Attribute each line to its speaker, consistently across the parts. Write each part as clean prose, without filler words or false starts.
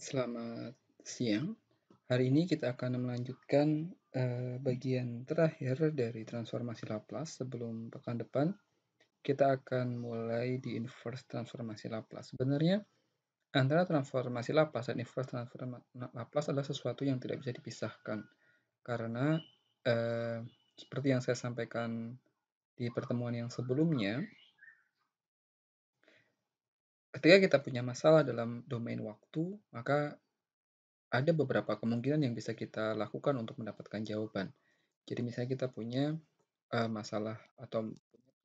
Speaker 1: Selamat siang. Hari ini kita akan melanjutkan bagian terakhir dari transformasi Laplace. Sebelum pekan depan, kita akan mulai di inverse transformasi Laplace. Sebenarnya antara transformasi Laplace dan inverse transformasi Laplace adalah sesuatu yang tidak bisa dipisahkan. Karena seperti yang saya sampaikan di pertemuan yang sebelumnya, ketika kita punya masalah dalam domain waktu, maka ada beberapa kemungkinan yang bisa kita lakukan untuk mendapatkan jawaban. Jadi misalnya kita punya masalah atau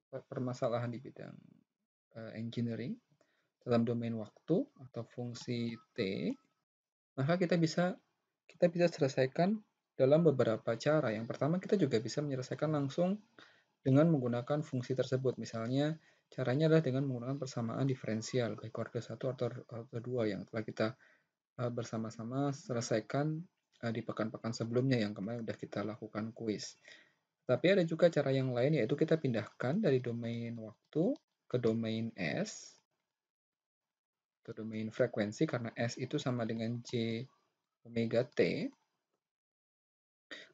Speaker 1: permasalahan di bidang engineering dalam domain waktu atau fungsi T, maka kita bisa selesaikan dalam beberapa cara. Yang pertama, kita juga bisa menyelesaikan langsung dengan menggunakan fungsi tersebut. Misalnya, caranya adalah dengan menggunakan persamaan diferensial, baik order 1 atau order 2 yang telah kita bersama-sama selesaikan di pekan-pekan sebelumnya yang kemarin sudah kita lakukan kuis. Tapi ada juga cara yang lain, yaitu kita pindahkan dari domain waktu ke domain S, ke domain frekuensi, karena S itu sama dengan J omega T.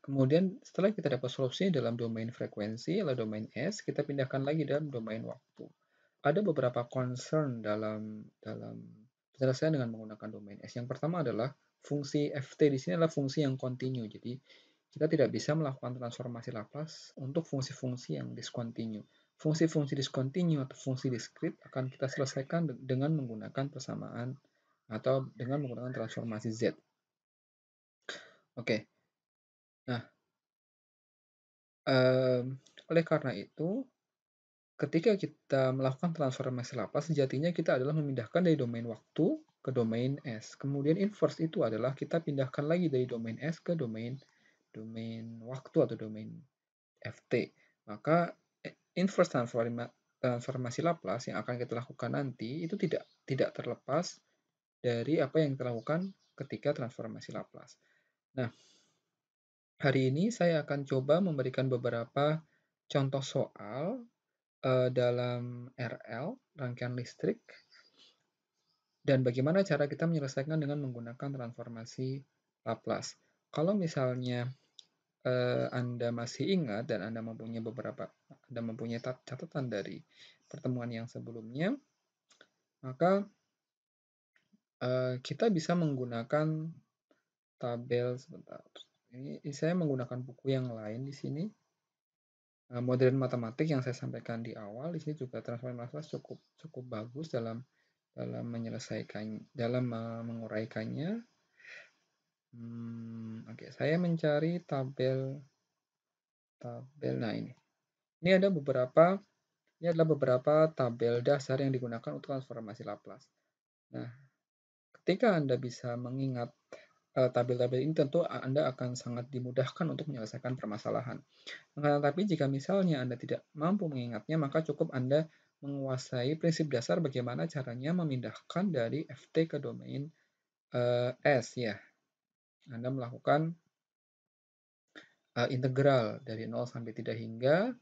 Speaker 1: Kemudian setelah kita dapat solusi dalam domain frekuensi, lalu domain S, kita pindahkan lagi dalam domain waktu. Ada beberapa concern dalam penyelesaian dengan menggunakan domain S. Yang pertama adalah fungsi Ft di sini adalah fungsi yang kontinu. Jadi kita tidak bisa melakukan transformasi Laplace untuk fungsi-fungsi yang discontinue. Fungsi-fungsi discontinue atau fungsi diskrit akan kita selesaikan dengan menggunakan persamaan atau dengan menggunakan transformasi Z. Oke, nah oleh karena itu, ketika kita melakukan transformasi Laplace, sejatinya kita adalah memindahkan dari domain waktu ke domain S. Kemudian inverse itu adalah kita pindahkan lagi dari domain S ke domain waktu atau domain Ft. Maka inverse transformasi Laplace yang akan kita lakukan nanti itu tidak terlepas dari apa yang kita lakukan ketika transformasi Laplace. Nah, hari ini saya akan coba memberikan beberapa contoh soal dalam RL, rangkaian listrik, dan bagaimana cara kita menyelesaikan dengan menggunakan transformasi Laplace. Kalau misalnya Anda masih ingat dan Anda mempunyai catatan dari pertemuan yang sebelumnya, maka kita bisa menggunakan tabel sebentar. Ini saya menggunakan buku yang lain di sini. Modern matematik yang saya sampaikan di awal, di sini juga transformasi Laplace cukup bagus dalam menguraikannya. Oke, saya mencari tabel. Nah, ini adalah beberapa tabel dasar yang digunakan untuk transformasi Laplace. Nah, ketika Anda bisa mengingat tabel-tabel ini, tentu Anda akan sangat dimudahkan untuk menyelesaikan permasalahan. Tetapi jika misalnya Anda tidak mampu mengingatnya, maka cukup Anda menguasai prinsip dasar bagaimana caranya memindahkan dari Ft ke domain S, ya. Anda melakukan integral dari 0 sampai 3 hingga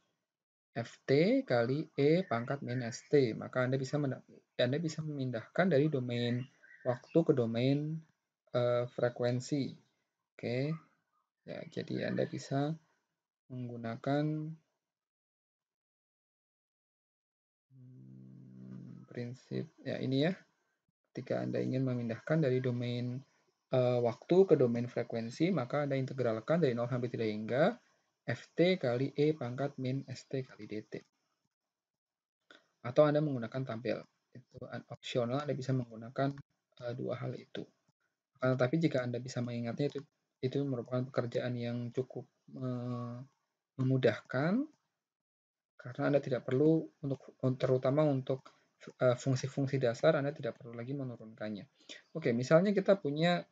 Speaker 1: Ft kali E pangkat min St. Maka Anda bisa memindahkan dari domain waktu ke domain frekuensi. Oke, ya, jadi Anda bisa menggunakan prinsip ya ini ya. Ketika Anda ingin memindahkan dari domain waktu ke domain frekuensi, maka Anda integralkan dari 0 sampai 3 hingga Ft kali E pangkat min St kali dt. Atau Anda menggunakan tabel. Itu opsional, Anda bisa menggunakan dua hal itu. Tapi jika Anda bisa mengingatnya, itu merupakan pekerjaan yang cukup memudahkan, karena Anda tidak perlu, terutama untuk fungsi-fungsi dasar, Anda tidak perlu lagi menurunkannya. Oke, misalnya kita punya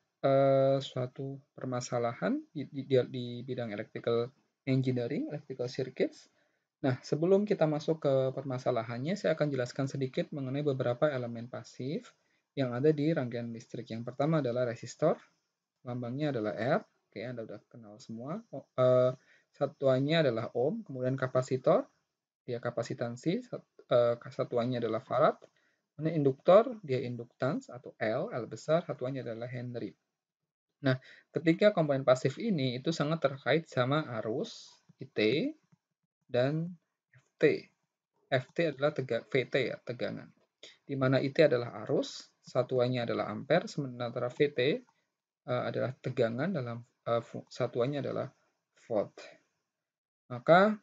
Speaker 1: suatu permasalahan di bidang electrical engineering, electrical circuits. Nah, sebelum kita masuk ke permasalahannya, saya akan jelaskan sedikit mengenai beberapa elemen pasif yang ada di rangkaian listrik. Yang pertama adalah resistor, lambangnya adalah R. Oke, Anda sudah kenal semua. Satuannya adalah ohm, kemudian kapasitor, dia kapasitansi, satuannya adalah farad, Mana induktor, dia induktans atau L besar, satuannya adalah Henry. Nah, ketika komponen pasif ini itu sangat terkait sama arus IT dan FT. FT adalah VT ya, tegangan. Di mana IT adalah arus, satuannya adalah ampere, sementara VT adalah tegangan dalam satuannya adalah volt. Maka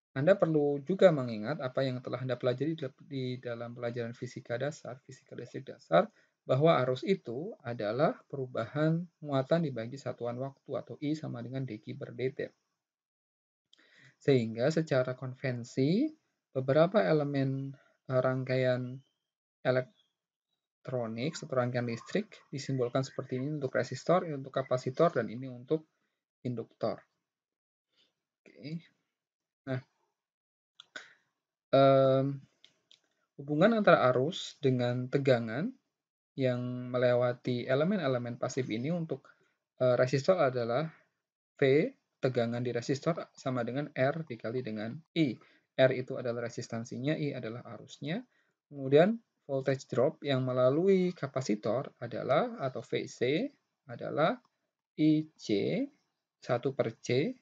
Speaker 1: Anda perlu juga mengingat apa yang telah Anda pelajari di dalam pelajaran fisika listrik dasar, bahwa arus itu adalah perubahan muatan dibagi satuan waktu atau I sama dengan dq per dt. Sehingga secara konvensi, beberapa elemen rangkaian elektronik atau rangkaian listrik disimbolkan seperti ini untuk resistor, ini untuk kapasitor, dan ini untuk induktor. Oke. Nah, hubungan antara arus dengan tegangan yang melewati elemen-elemen pasif ini untuk resistor adalah V, tegangan di resistor sama dengan R dikali dengan I. R itu adalah resistansinya, I adalah arusnya. Kemudian voltage drop yang melalui kapasitor adalah, atau VC, adalah IC 1 per C,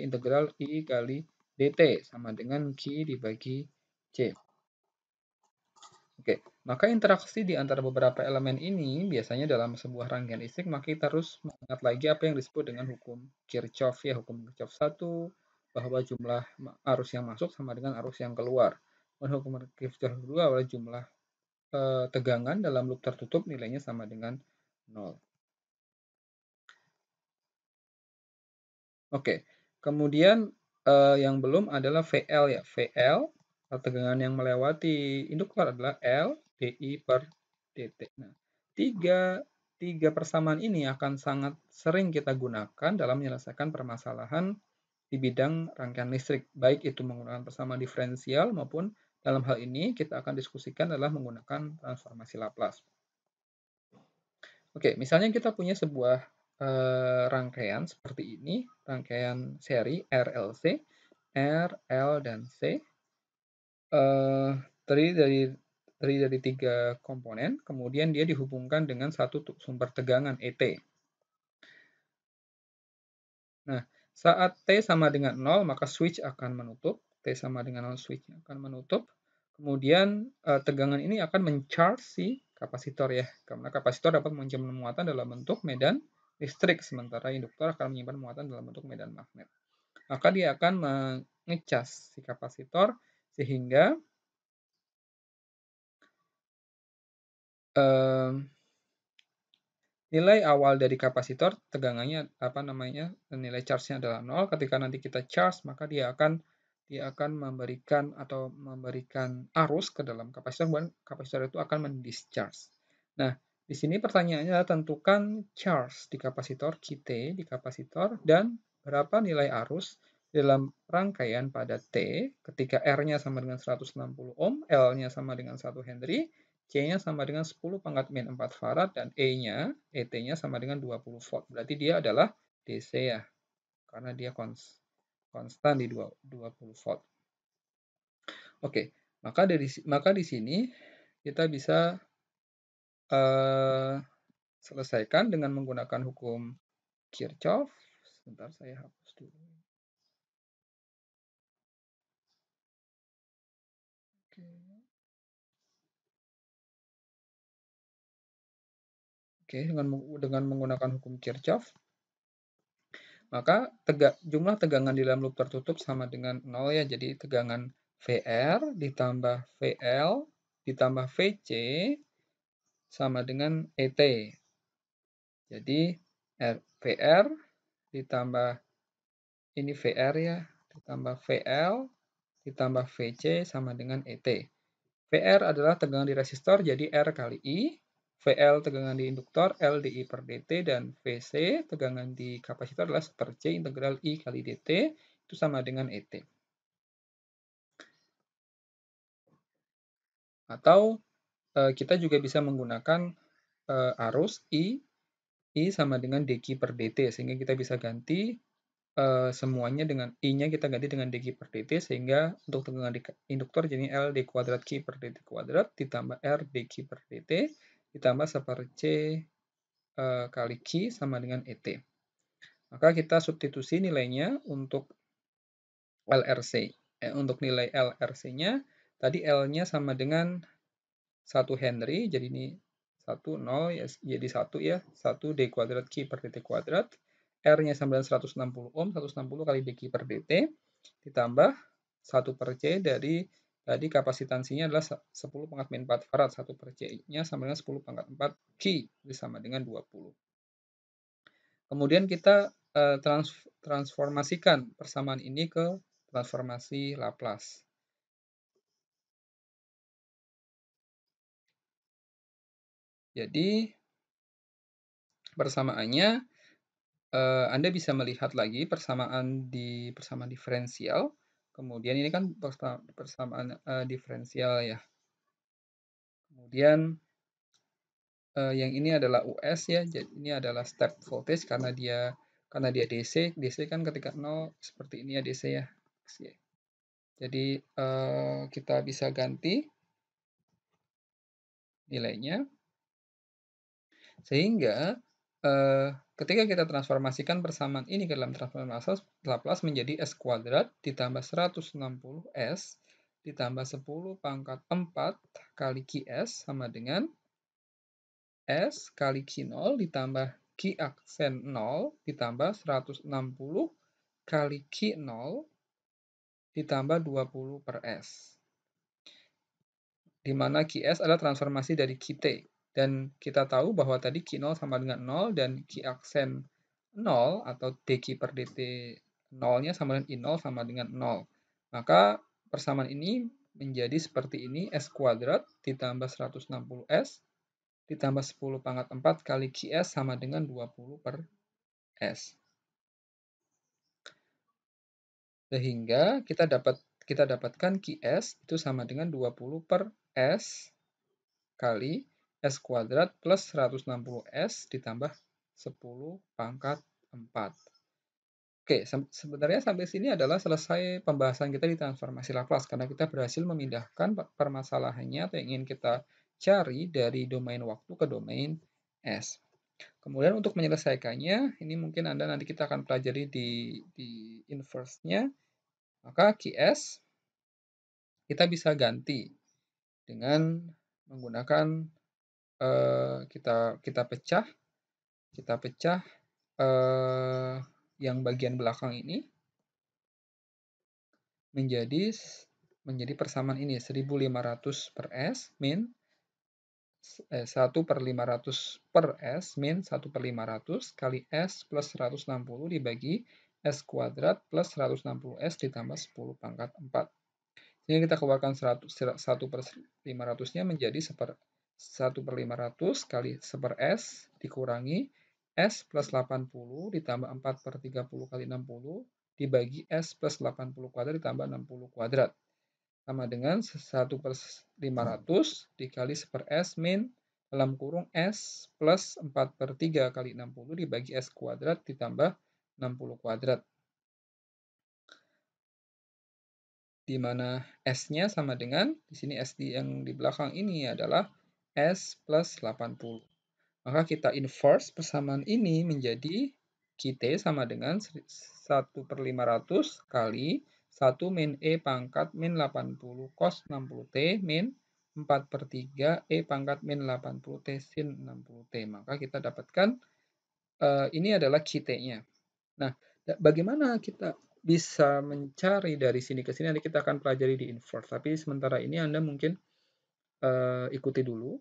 Speaker 1: integral I kali dt, sama dengan Q dibagi C. Oke, maka interaksi di antara beberapa elemen ini biasanya dalam sebuah rangkaian listrik, maka kita harus mengingat lagi apa yang disebut dengan hukum Kirchhoff ya, hukum Kirchhoff 1, bahwa jumlah arus yang masuk sama dengan arus yang keluar. Dan hukum Kirchhoff 2 adalah jumlah tegangan dalam loop tertutup nilainya sama dengan 0. Oke, kemudian yang belum adalah VL ya. VL, tegangan yang melewati induktor adalah L dI per dt. Nah, tiga persamaan ini akan sangat sering kita gunakan dalam menyelesaikan permasalahan di bidang rangkaian listrik, baik itu menggunakan persamaan diferensial maupun dalam hal ini kita akan diskusikan adalah menggunakan transformasi Laplace. Oke, misalnya kita punya sebuah rangkaian seperti ini, rangkaian seri RLC, R, L, dan C, terdiri dari 3 komponen, kemudian dia dihubungkan dengan satu sumber tegangan ET. Nah, saat T sama dengan 0, maka switch akan menutup. T sama dengan 0, switch akan menutup. Kemudian tegangan ini akan men-charge si kapasitor ya, karena kapasitor dapat menyimpan muatan dalam bentuk medan listrik, sementara induktor akan menyimpan muatan dalam bentuk medan magnet. Maka dia akan mengecas si kapasitor sehingga nilai awal dari kapasitor tegangannya nilai charge-nya adalah 0. Ketika nanti kita charge, maka dia akan memberikan arus ke dalam kapasitor, dan kapasitor itu akan mendischarge. Nah, di sini pertanyaannya adalah tentukan charge di kapasitor, QT di kapasitor, dan berapa nilai arus dalam rangkaian pada T ketika R-nya sama dengan 160 ohm, L-nya sama dengan 1 Henry, C-nya sama dengan 10 pangkat min 4 farad, dan ET-nya sama dengan 20 volt. Berarti dia adalah DC ya, karena dia konstan di 20 volt. Oke, maka di sini kita bisa selesaikan dengan menggunakan hukum Kirchhoff. Sebentar, saya hapus dulu. Oke, dengan menggunakan hukum Kirchhoff, maka jumlah tegangan di dalam loop tertutup sama dengan 0 ya. Jadi tegangan VR ditambah VL ditambah VC sama dengan ET. Jadi VR ditambah ini VR ya, ditambah VL ditambah VC sama dengan ET. VR adalah tegangan di resistor, jadi R kali I. VL tegangan di induktor, L dI per dt, dan VC tegangan di kapasitor adalah 1 per C integral I kali dt, itu sama dengan ET. Atau kita juga bisa menggunakan arus I sama dengan dq per dt, sehingga kita bisa ganti semuanya dengan I-nya kita ganti dengan dq per dt, sehingga untuk tegangan di induktor jadi L d kuadrat Q per dt kuadrat ditambah R dq per dt ditambah 1 per C kali Q sama dengan ET. Maka kita substitusi nilainya untuk LRC. Untuk nilai LRC-nya, tadi L-nya sama dengan 1 Henry, jadi ini 1, 0, ya, jadi 1 ya, 1 D kuadrat Q per dt kuadrat, R-nya sama dengan 160 ohm, 160 kali dq per dt, ditambah 1 per C dari tadi kapasitansinya adalah 10 pangkat min 4 farad, 1 per C-nya sama dengan 10 pangkat 4 Q, jadi sama dengan 20. Kemudian kita transformasikan persamaan ini ke transformasi Laplace. Jadi persamaannya Anda bisa melihat lagi persamaan diferensial. Kemudian ini kan persamaan diferensial ya. Kemudian yang ini adalah US ya. Jadi ini adalah step voltage karena dia DC. DC kan ketika 0 seperti ini ya DC ya. Jadi kita bisa ganti nilainya. Sehingga ketika kita transformasikan persamaan ini ke dalam transformasi Laplace menjadi S kuadrat ditambah 160 S ditambah 10 pangkat 4 kali QS sama dengan S kali Q0 ditambah Q aksen 0 ditambah 160 kali Q0 ditambah 20 per S. Di mana QS adalah transformasi dari QT. Dan kita tahu bahwa tadi Q0 sama dengan 0 dan Q aksen 0 atau dq per dt 0-nya sama dengan I0 sama dengan 0. Maka persamaan ini menjadi seperti ini, S kuadrat ditambah 160 S ditambah 10 pangkat 4 kali QS sama dengan 20 per S. Sehingga kita dapatkan QS itu sama dengan 20 per S kali S kuadrat plus 160 S ditambah 10 pangkat 4. Oke, sebenarnya sampai sini adalah selesai pembahasan kita di transformasi Laplace karena kita berhasil memindahkan permasalahannya atau yang ingin kita cari dari domain waktu ke domain S. Kemudian untuk menyelesaikannya, ini mungkin nanti kita akan pelajari di inverse-nya. Maka QS kita bisa ganti dengan menggunakan kita pecah yang bagian belakang ini menjadi persamaan ini 1500 per S min 1 per 500 per S min 1 per 500 kali S plus 160 dibagi S kuadrat plus 160 S ditambah 10 pangkat 4. Sehingga kita keluarkan 1 per 500-nya menjadi 1 per 500 kali 1 per S dikurangi S plus 80 ditambah 4 per 30 kali 60 dibagi S plus 80 kuadrat ditambah 60 kuadrat. Sama dengan 1 per 500 dikali 1 per S min dalam kurung S plus 4 per 3 kali 60 dibagi S kuadrat ditambah 60 kuadrat. Di mana S-nya sama dengan, di sini S yang di belakang ini adalah S plus 80. Maka kita inverse persamaan ini menjadi QT sama dengan 1 per 500 kali 1 min E pangkat min 80 cos 60T min 4 per 3 E pangkat min 80T sin 60T. Maka kita dapatkan ini adalah QT-nya. Nah, bagaimana kita bisa mencari dari sini ke sini, nanti kita akan pelajari di inverse. Tapi sementara ini Anda mungkin ikuti dulu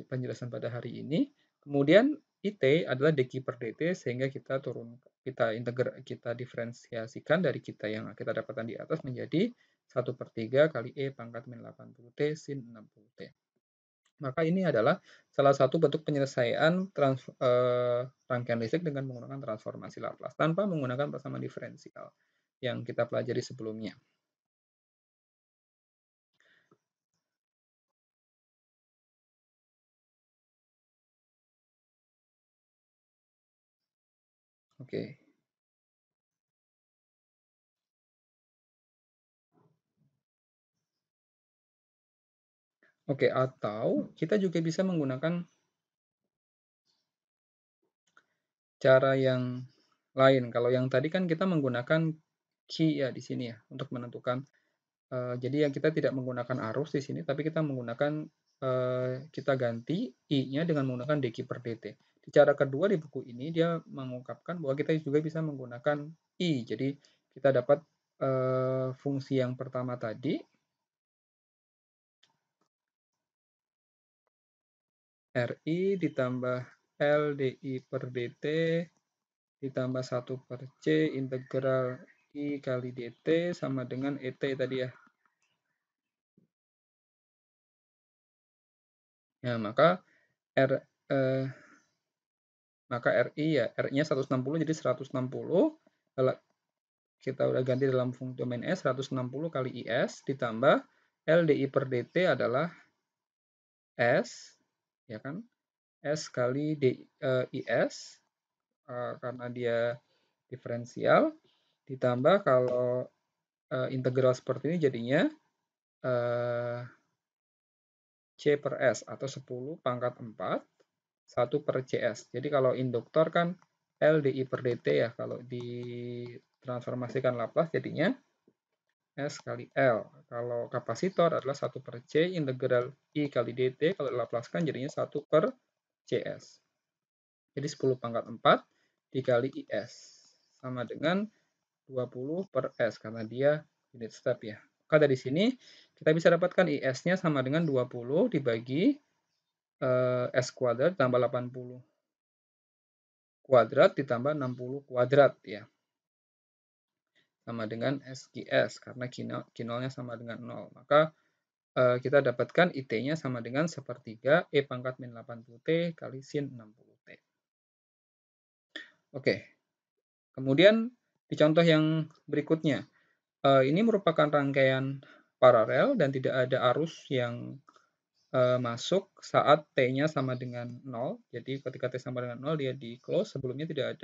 Speaker 1: penjelasan pada hari ini. Kemudian IT adalah dq per dt sehingga kita diferensiasikan dari kita yang kita dapatkan di atas menjadi 1 per 3 kali E pangkat min 80T sin 60T. Maka ini adalah salah satu bentuk penyelesaian rangkaian listrik dengan menggunakan transformasi Laplace tanpa menggunakan persamaan diferensial yang kita pelajari sebelumnya. Oke. Oke, atau kita juga bisa menggunakan cara yang lain. Kalau yang tadi kan kita menggunakan key ya di sini ya untuk menentukan. Jadi yang kita tidak menggunakan arus di sini, tapi kita menggunakan kita ganti i-nya dengan menggunakan dq per dt. Di cara kedua di buku ini dia mengungkapkan bahwa kita juga bisa menggunakan i. Jadi kita dapat fungsi yang pertama tadi ri ditambah l di per dt ditambah 1 per C integral I kali dt sama dengan ET tadi ya. Ya, R, eh, maka RI ya, R-nya 160 jadi 160. Kalau kita udah ganti dalam fungsi domain S, 160 kali IS ditambah LDI per DT adalah S, ya kan? S kali IS, karena dia diferensial, ditambah kalau integral seperti ini jadinya C per S atau 10 pangkat 4, 1 per CS. Jadi kalau induktor kan L dI per dt ya, kalau ditransformasikan Laplace jadinya S kali L. Kalau kapasitor adalah 1 per C integral I kali dt, kalau Laplace kan jadinya 1 per CS. Jadi 10 pangkat 4 dikali IS. Sama dengan 20 per S, karena dia unit step ya. Maka dari sini kita bisa dapatkan IS-nya sama dengan 20 dibagi S kuadrat tambah 80 kuadrat ditambah 60 kuadrat ya. Sama dengan SQS karena kinolnya sama dengan 0. Maka kita dapatkan IT-nya sama dengan sepertiga E pangkat min 80T kali sin 60T. Oke, kemudian di contoh yang berikutnya. Ini merupakan rangkaian paralel dan tidak ada arus yang masuk saat T-nya sama dengan 0. Jadi ketika T sama dengan 0 dia di close, sebelumnya tidak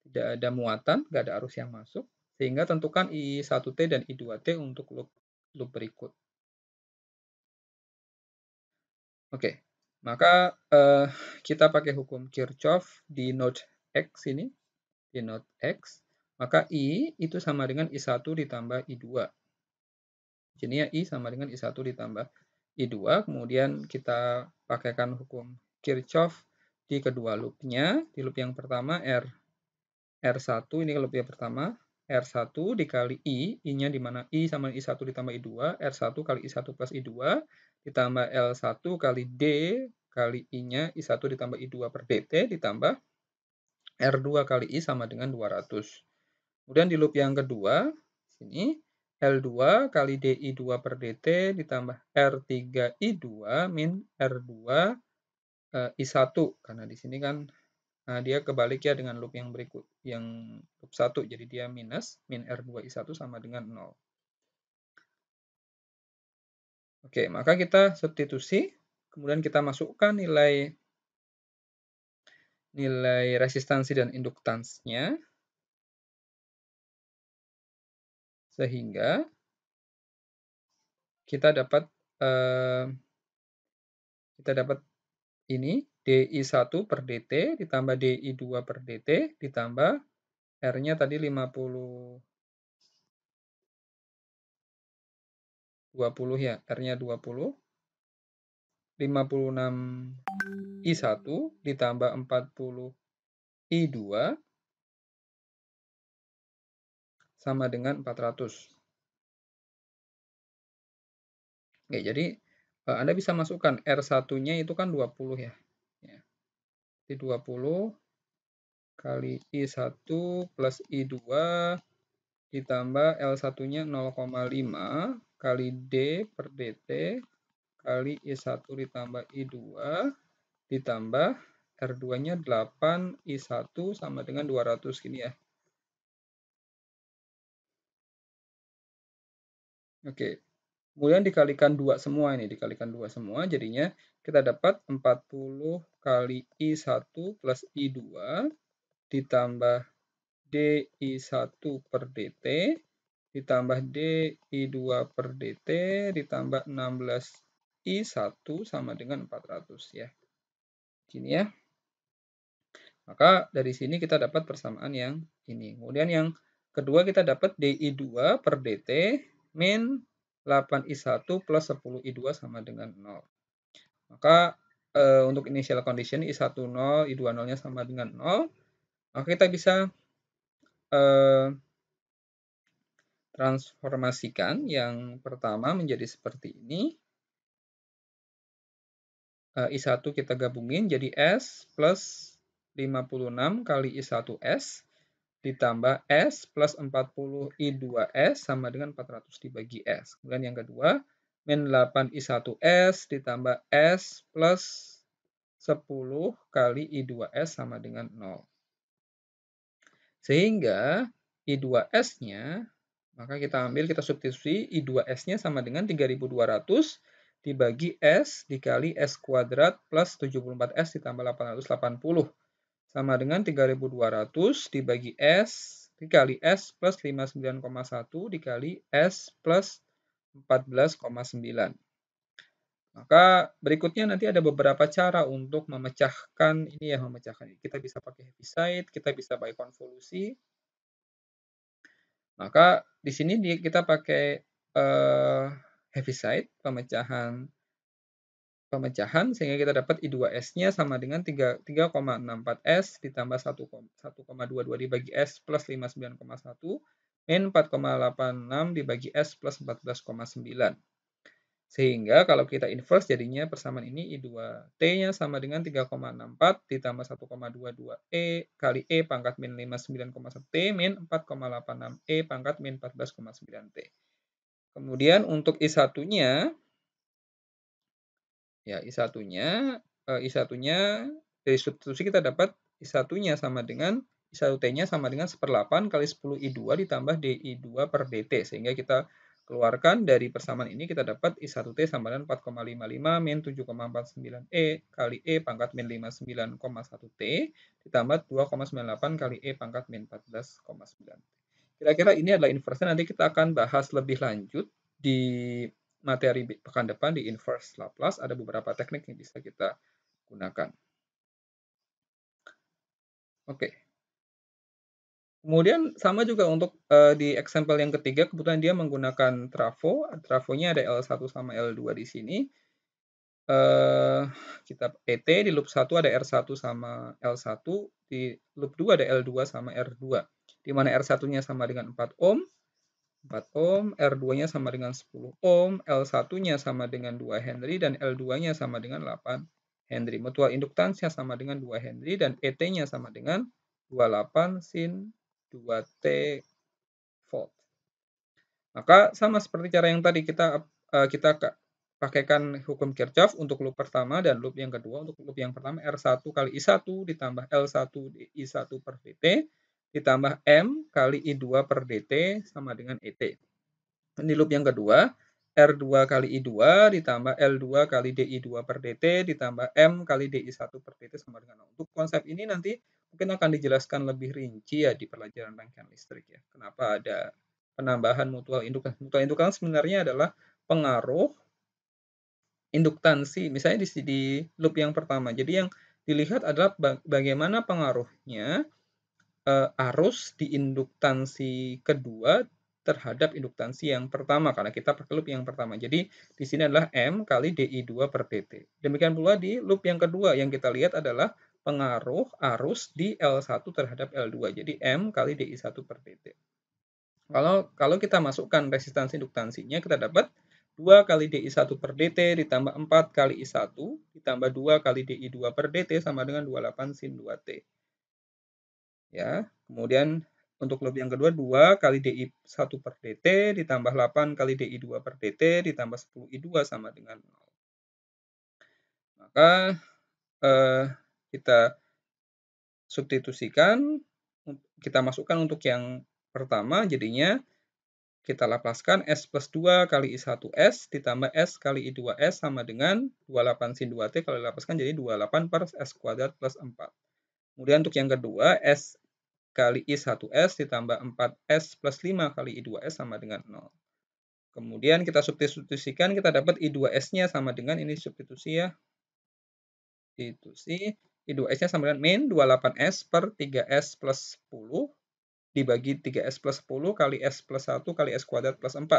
Speaker 1: ada muatan, nggak ada arus yang masuk. Sehingga tentukan I1T dan I2T untuk loop berikut. Oke, maka kita pakai hukum Kirchhoff di node X ini, di node X, maka I itu sama dengan I1 ditambah I2. Jadinya I sama dengan I1 ditambah I2, kemudian kita pakaikan hukum Kirchhoff di kedua loopnya. Di loop yang pertama R1, ini loop yang pertama, R1 dikali I-nya di mana I sama I1 ditambah I2, R1 kali I1 plus I2, ditambah L1 kali D kali I-nya I1 ditambah I2 per dt, ditambah R2 kali I sama dengan 200. Kemudian di loop yang kedua, sini L2 kali DI2 per dt ditambah R3I2 min R2 I1. Karena di sini kan dia kebalik ya dengan loop yang berikut, yang loop 1. Jadi dia minus, min R2 I1 sama dengan 0. Oke, maka kita substitusi, kemudian kita masukkan nilai resistansi dan induktansnya, sehingga kita dapat ini DI1 per dt ditambah DI2 per dt ditambah R-nya tadi 20 ya, R-nya 20, 56 I1 ditambah 40 I2 sama dengan 400. Oke, jadi Anda bisa masukkan R1-nya itu kan 20 ya. Jadi 20 kali I1 plus I2 ditambah L1-nya 0,5 kali D per dt kali I1 ditambah I2 ditambah R2-nya 8 I1 sama dengan 200 gini ya. Oke. Kemudian dikalikan 2 semua ini, dikalikan 2 semua jadinya kita dapat 40 kali I1 plus I2 ditambah DI1 per dt ditambah DI2 per dt ditambah 16 I1 sama dengan 400 ya. Gini ya. Maka dari sini kita dapat persamaan yang ini. Kemudian yang kedua kita dapat DI2 per DT min 8I1 plus 10I2 sama dengan 0. Maka untuk initial condition I1 0, I2 0-nya sama dengan 0. Maka kita bisa transformasikan yang pertama menjadi seperti ini. I1 kita gabungin jadi S plus 56 kali I1S ditambah S plus 40 I2S sama dengan 400 dibagi S. Kemudian yang kedua, min 8 I1S ditambah S plus 10 kali I2S sama dengan 0. Sehingga I2S-nya, maka kita ambil, kita substitusi, I2S-nya sama dengan 3200 dibagi S dikali S kuadrat plus 74S ditambah 880. Sama dengan 3200 dibagi S dikali S plus 59,1 dikali S plus 14,9. Maka berikutnya nanti ada beberapa cara untuk memecahkan ini ya, memecahkan. Kita bisa pakai Heaviside, kita bisa pakai konvolusi. Maka di sini kita pakai Heaviside, pemecahan sehingga kita dapat I2S-nya sama dengan 3,64S ditambah 1,22 dibagi S plus 59,1 min 4,86 dibagi S plus 14,9. Sehingga kalau kita inverse jadinya persamaan ini I2T-nya sama dengan 3,64 ditambah 1,22E kali E pangkat min 59,1T min 4,86E pangkat min 14,9T. Kemudian untuk I1-nya, ya I1-nya dari substitusi kita dapat I1-nya sama dengan I1T-nya sama dengan 1/8 kali 10 I2 ditambah DI2 per DT. Sehingga kita keluarkan dari persamaan ini kita dapat I1T sama dengan 4,55 min 7,49 kali E pangkat min 59,1 T ditambah 2,98 kali E pangkat min 14,9. Kira-kira ini adalah inverse. Nanti kita akan bahas lebih lanjut di materi pekan depan di inverse Laplace. Ada beberapa teknik yang bisa kita gunakan. Oke. Kemudian sama juga untuk di example yang ketiga, kebetulan dia menggunakan trafo. Trafonya ada L1 sama L2 di sini. Kita PT di loop 1 ada R1 sama L1, di loop 2 ada L2 sama R2. Di mana R1-nya sama dengan 4 ohm, R2-nya sama dengan 10 ohm, L1-nya sama dengan 2 Henry, dan L2-nya sama dengan 8 Henry. Mutual inductance-nya sama dengan 2 Henry, dan ET-nya sama dengan 28 sin 2T volt. Maka sama seperti cara yang tadi kita pakaikan hukum Kirchhoff untuk loop pertama dan loop yang kedua. Untuk loop yang pertama R1 kali I1 ditambah L1 I1 per dt ditambah M kali I2 per dt sama dengan ET. Di loop yang kedua R2 kali I2 ditambah L2 kali DI2 per dt ditambah M kali DI1 per dt sama dengan 0. Untuk konsep ini nanti mungkin akan dijelaskan lebih rinci ya di pelajaran rangkaian listrik ya. Kenapa ada penambahan mutual induktansi. Mutual induktansi sebenarnya adalah pengaruh induktansi, misalnya di loop yang pertama. Jadi yang dilihat adalah bagaimana pengaruhnya arus di induktansi kedua terhadap induktansi yang pertama, karena kita pakai loop yang pertama. Jadi di sini adalah M kali DI2 per dt. Demikian pula di loop yang kedua, yang kita lihat adalah pengaruh arus di L1 terhadap L2. Jadi M kali DI1 per dt. Kalau kita masukkan resistansi induktansinya, kita dapat 2 kali DI1 per dt ditambah 4 kali I1 ditambah 2 kali DI2 per dt sama dengan 28 sin 2T. Ya, kemudian untuk loop yang kedua 2 kali DI1 per dt ditambah 8 kali DI2 per dt ditambah 10 I2 sama dengan 0. Maka kita substitusikan, kita masukkan untuk yang pertama, jadinya kita laplaskan S plus 2 kali I1S ditambah S kali I2S sama dengan 28 sin 2T. Kalau dilapaskan jadi 28 per S kuadrat plus 4. Kemudian untuk yang kedua, S kali I1S ditambah 4S plus 5 kali I2S sama dengan 0. Kemudian kita substitusikan, kita dapat I2S-nya sama dengan ini substitusi ya. Substitusi I2S-nya sama dengan min 28S per 3S plus 10 dibagi 3S plus 10 kali S plus 1 kali S kuadrat plus 4.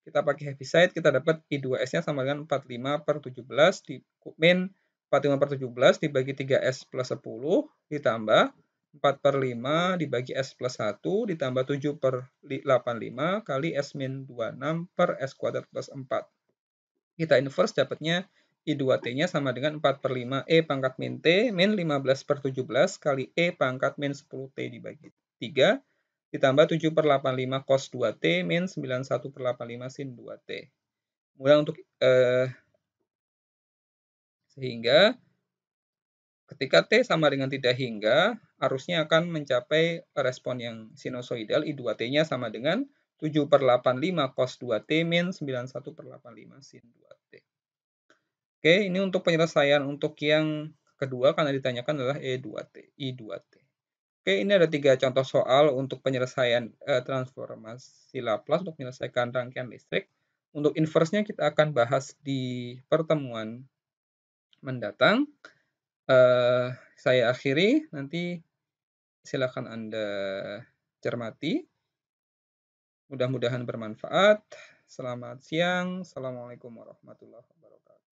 Speaker 1: Kita pakai Heaviside, kita dapat I2S-nya sama dengan 45 per 17 di min 45 per 17 dibagi 3S plus 10 ditambah 4 per 5 dibagi S plus 1 ditambah 7 per 85 kali S min 26 per S kuadrat plus 4. Kita inverse dapatnya I2T-nya sama dengan 4 per 5 E pangkat min T min 15 per 17 kali E pangkat min 10T dibagi 3 ditambah 7 per 85 cos 2T min 91 per 85 sin 2T. Kemudian untuk sehingga ketika T sama dengan tidak hingga, arusnya akan mencapai respon yang sinusoidal, I2T-nya sama dengan 7 per 85 cos 2T min 91 per 85 sin 2T. Oke, ini untuk penyelesaian untuk yang kedua karena ditanyakan adalah I2T. Oke, ini ada 3 contoh soal untuk penyelesaian transformasi Laplace untuk menyelesaikan rangkaian listrik. Untuk inverse-nya kita akan bahas di pertemuan mendatang. Saya akhiri, nanti silakan Anda cermati. Mudah-mudahan bermanfaat. Selamat siang. Assalamualaikum warahmatullahi wabarakatuh.